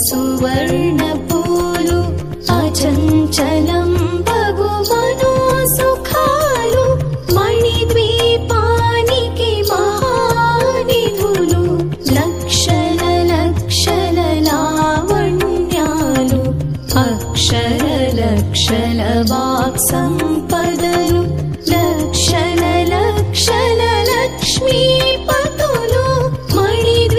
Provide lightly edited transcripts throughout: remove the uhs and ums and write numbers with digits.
సువర్ణపూలు అచంచలం భగువను సుఖాలు మణిద్వీపానికి మహానిధులు లక్షల లక్షల లావణ్యాలు అక్షర లక్షల వాక్ సంపదలు లక్షల లక్షల లక్ష్మీపతులు మణిద్వీపానికి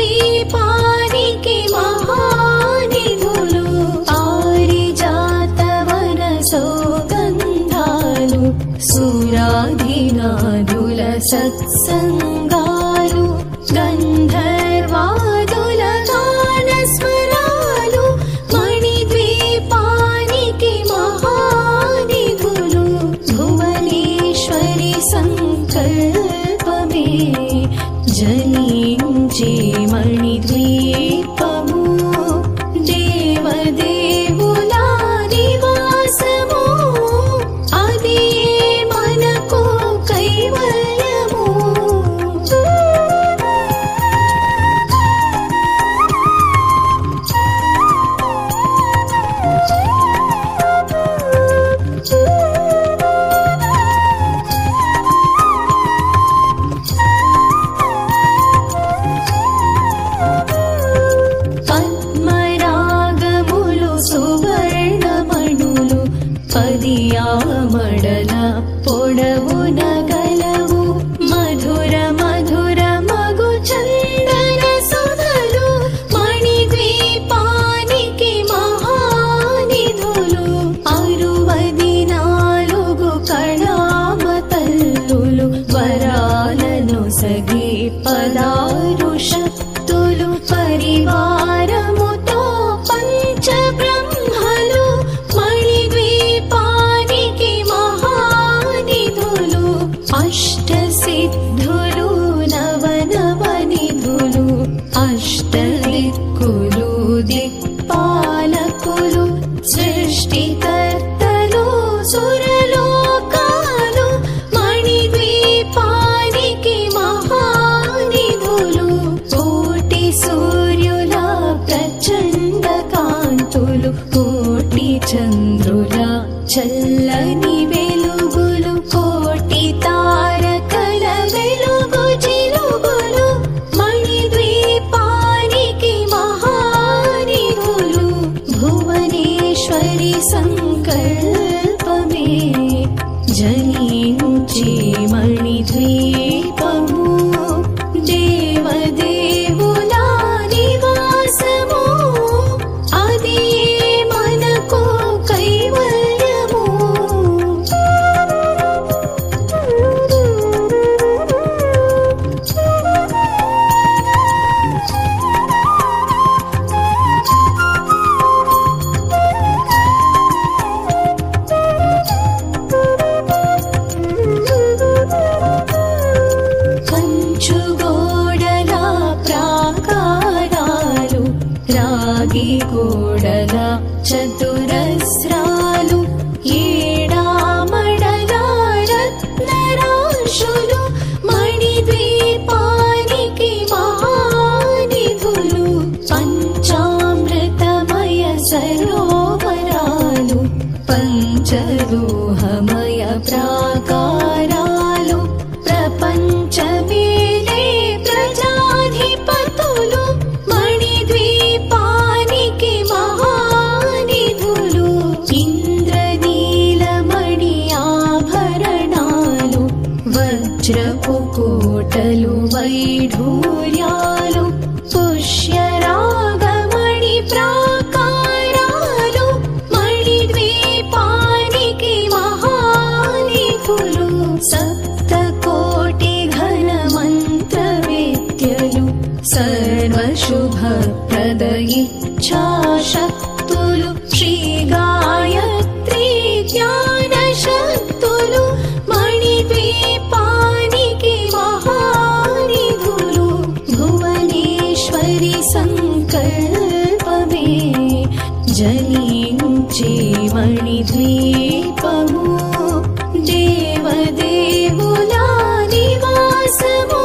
మహానిధులు పారిజాతవన సౌగంధాలు సురాధినాదుల సత్సంగాలు గంధర్వాదుల గానస్వరాలు మణిద్వీపానికి మహానిధులు భువనేశ్వరి సంకల్పమే జనించే మణిద్వీపము దేవదేవుల నివాసము అది మనకు కైవల్యము. పద్మరాగములు సువర్ణమణులు పదియామడల పొడవున గలవు మధుర మధుర మగు చందన సుధలు మణిద్వీపానికి మహానిధులు 64 కళామతల్లులు వరాలను సగి 16 శక్తులు పరివారముతో పంచబ్రహ్మలు మణిద్వీపానికి మహానిధులు అష్టసిద్ధులు నవనవనిధులు అష్టదిక్కులు దిక్పాలకులు సృష్టికర్తలు సురలోకాలు మణిద్వీపానికి మహానిధులు కోటి సూర్యుల ప్రచండ కాంతులు కోటి చంద్రుల చల్లని వెలుగులు కోటి తారకల వెలుగు జిలుగులు మణిద్వీపానికి మహానిధులు భువనేశ్వరి సంకల్పమే జనించే మణిద్వీపము దేవదేవుల నివాసము అది మనకు కైవల్యము. కంచుగోడల ప్రాకారాలు రాగి గోడల చతురస్రాలు ఏడామడల రత్నరాశులు మణిద్వీపానికి మహానిధులు పంచామృతమయ సరోవరాలు పంచలోహమయ ప్రాకారాలు ప్రపంచమేలే ప్రజాధిపతులు మణిద్వీపానికి మహానిధులు ఇంద్రనీలమణి ఆభరణాలు వజ్రపు కోటలు వైఢూర్యాలు పుష్యరాగమణి ప్రాకారాలు మణిద్వీపానికి మహానిధులు సప్తకోటి ఘన మంత్ర విద్యలు సర్వశుభప్రద ఇచ్ఛాశక్తులు శ్రీ గాయత్రి జ్ఞాన శక్తులు మణిద్వీపానికి మహానిధులు భువనేశ్వరి సంకల్పమే జనించే మణిద్వీపము దేవదేవుల నివాసము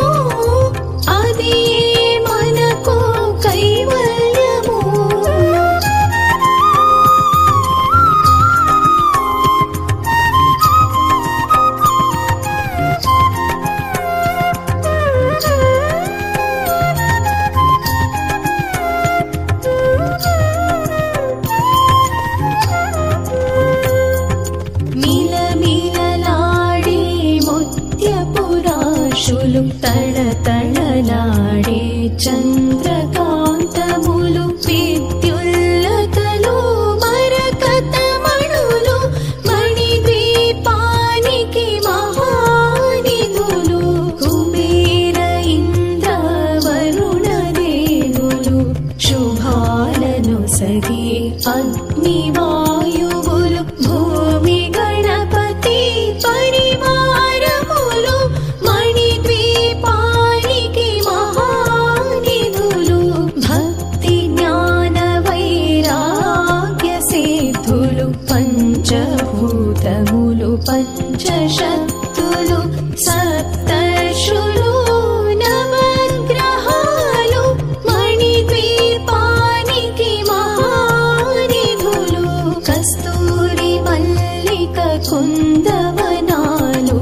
అది మనకు కైవల్యము. చంద్రకాంతములు విద్యుల్లతలు మరకతమణులు మణిద్వీపానికి మహానిధులు కుబేర ఇంద్ర వరుణ దేవులు శుభాలను సగి అగ్నివాయువులు భూమి గణపతి పరివారములు మణిద్వీపానికి మహానిధులు భక్తి జ్ఞాన వైరాగ్య సిద్ధులు పంచభూతములు పంచశక్తులు సప్తర్షులు నవగ్రహాలు మణిద్వీపానికి మహానిధులు కస్తూరి మల్లిక కుందవనాలు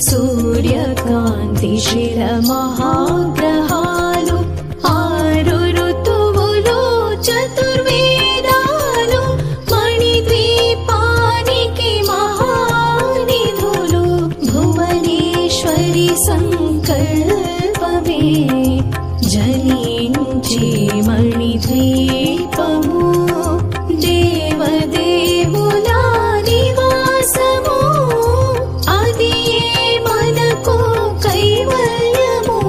సూర్యకాంతి శిల మహాగ్రహాలు ఆరు ఋతువులు చతుర్వేదాలు మణిద్వీపానికి మహానిధులు భువనేశ్వరి సంకల్పమే జనించి మణిద్వీపము దేవదేవుల నివాసము అది మనకు కైవల్యము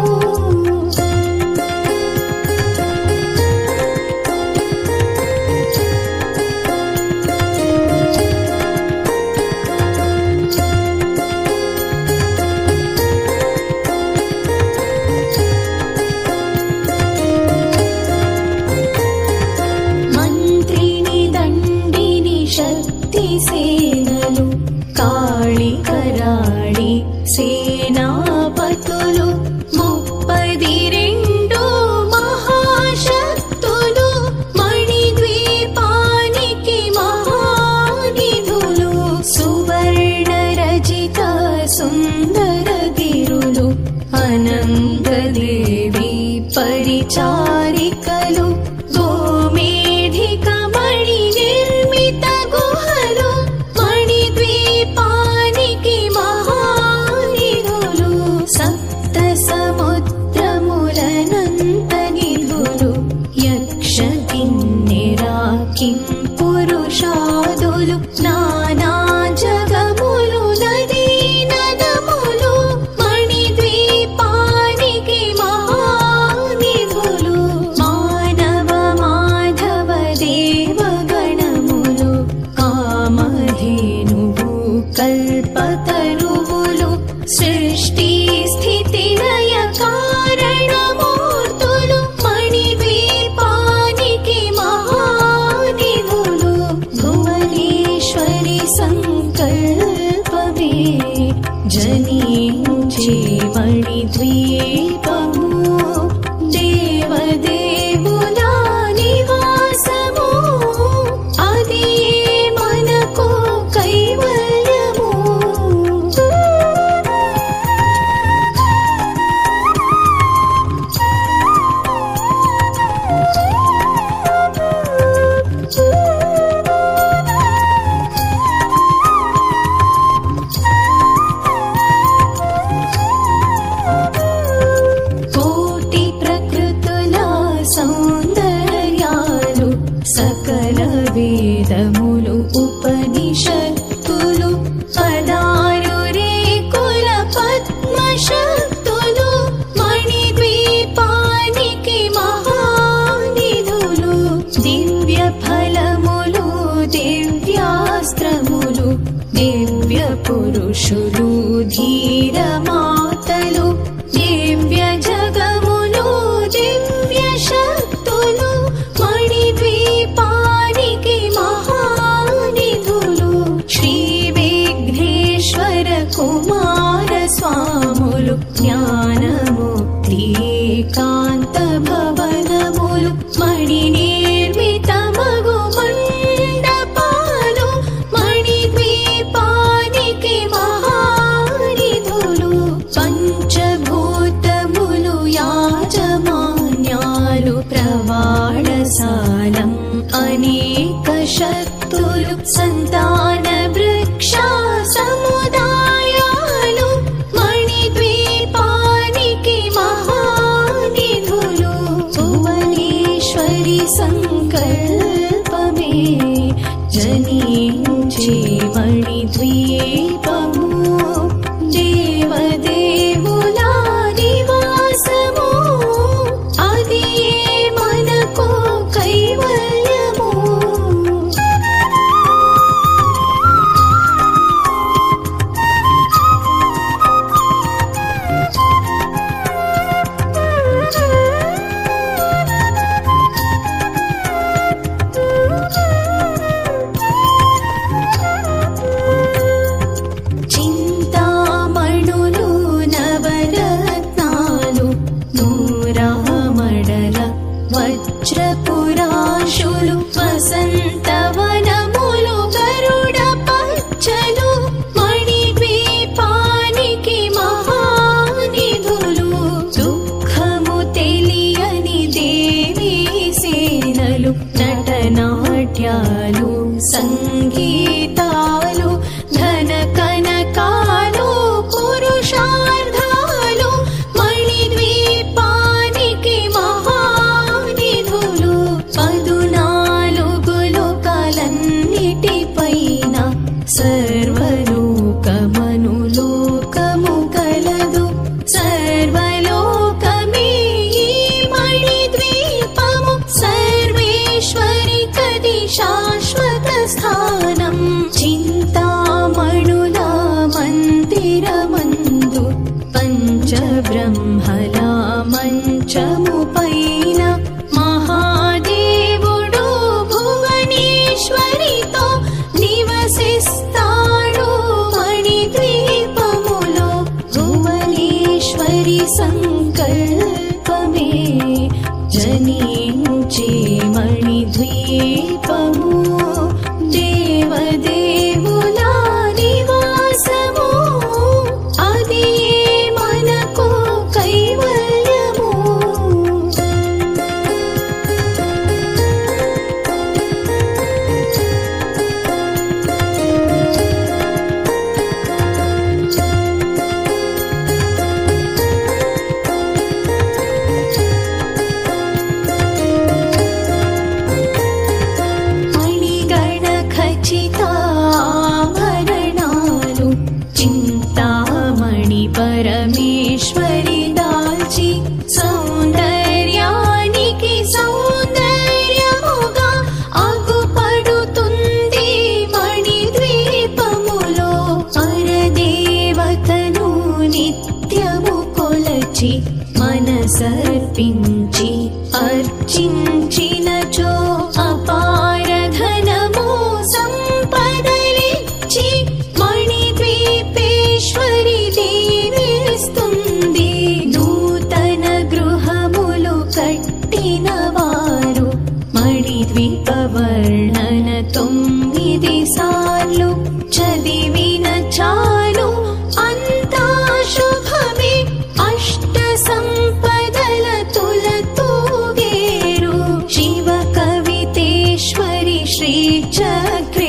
మంత్రిని దండిని శక్తి సేనలు కాళి కరాళి సేనాపతులు 32 మహాశక్తులు మణిద్వీపానికి మహానిధులు సువర్ణ రజిత సుందర గిరులు అనంతదేవి పరిచారికలు గోమేధిక మణి నిర్మిత గుహలు మణిద్వీపానికి మహానిధులు సప్త సముద్రములనంత నిధులు యక్ష కిన్నెరా కిం పురుషాదులు నానా జగములు నదీ నదములు మణిద్వీపానికి మహానిధులు మానవ మాధవ దేవగణములు కామధేనువు కల్పతరువులు సృష్టి స్థితి లయ కారణమూర్తులు మణిద్వీపానికి మహానిధులు భువనేశ్వరి సంకల్పమే జనించి మణిద్వీపము దేవదేవుల నివాసము అది మనకు కైవల్యము కోటి ప్రకృతుల సౌందర్యాలు సకల వేదములు ఉపనిషత్తులు 16 రేకుల పద్మశక్తులు మణిద్వీపానికి మహానిధులు దివ్య ఫలములు దివ్యాస్త్రములు దివ్య పురుషులు ధీర మాతలు దివ్య జగములు దివ్య శక్తులు మణిద్వీపానికి మహానిధులు శ్రీ విఘ్నేశ్వర కుమార స్వాములు జ్ఞానముక్తి ఏకాంత భవనములు మణి నిర్మిత మగు మండపాలు మణిద్వీపానికి మహానిధులు పంచభూతములు యాజమాన్యాలు ప్రవాళసాలం అనేక శక్తులు సంతాన వృక్ష సముదాయాలు మణిద్వీపానికి మహానిధులు మణిద్వీపము దేవదేవులా నివాసము అది మనకు కైవల్యము. చింతామణులు నవరత్నాలు నూరామడల వజ్రపురాశులు వసంతవనములు గరుడ పచ్చలు మణిద్వీపానికి మహానిధులు దుఃఖము తెలియని దేవీ సేనలు నటనాట్యాలు సంగీతాలు ధన కనకాలు పురుషార్థాలు మణిద్వీపానికి మహానిధులు 14 లోకాలన్నిటిపైన సర్వలోకమనులోకము కలదు సర్వలోకమే ఈ మణిద్వీపము సర్వేశ్వరి కది శాశ్వత స్థానం. చింతామణుల మందిరమందు పంచబ్రహ్మల మంచము పైన మహాదేవుడు భువనేశ్వరితో నివసిస్తాడు మణిద్వీపములో. భువనేశ్వరి సంకల్పమే జనించే మణిద్వీపము దేవదేవులా నివాసము అది మనకు కైవల్యము. మణిగణ ఖచ్చితాభరణాలు చింతామణి పరమేశ్వరి దాల్చి సౌందర్యానికి సౌందర్యముగా అగుపడుతుంది మణిద్వీపములో. పరదేవతను నిత్యము కొలచి మనసర్పించి అర్చించినచో అపార ధనము సంపదలిచ్చి మణిద్వీపేశ్వరి దీవిస్తుంది. నూతన గృహములు కట్టిన వారు మణిద్వీప వర్ణన 9 సార్లు చదివిన చాలు అంతా శుభమే. అష్ట సంపదల తులతూగేరు శివ కవితేశ్వరి శ్రీ చక్రే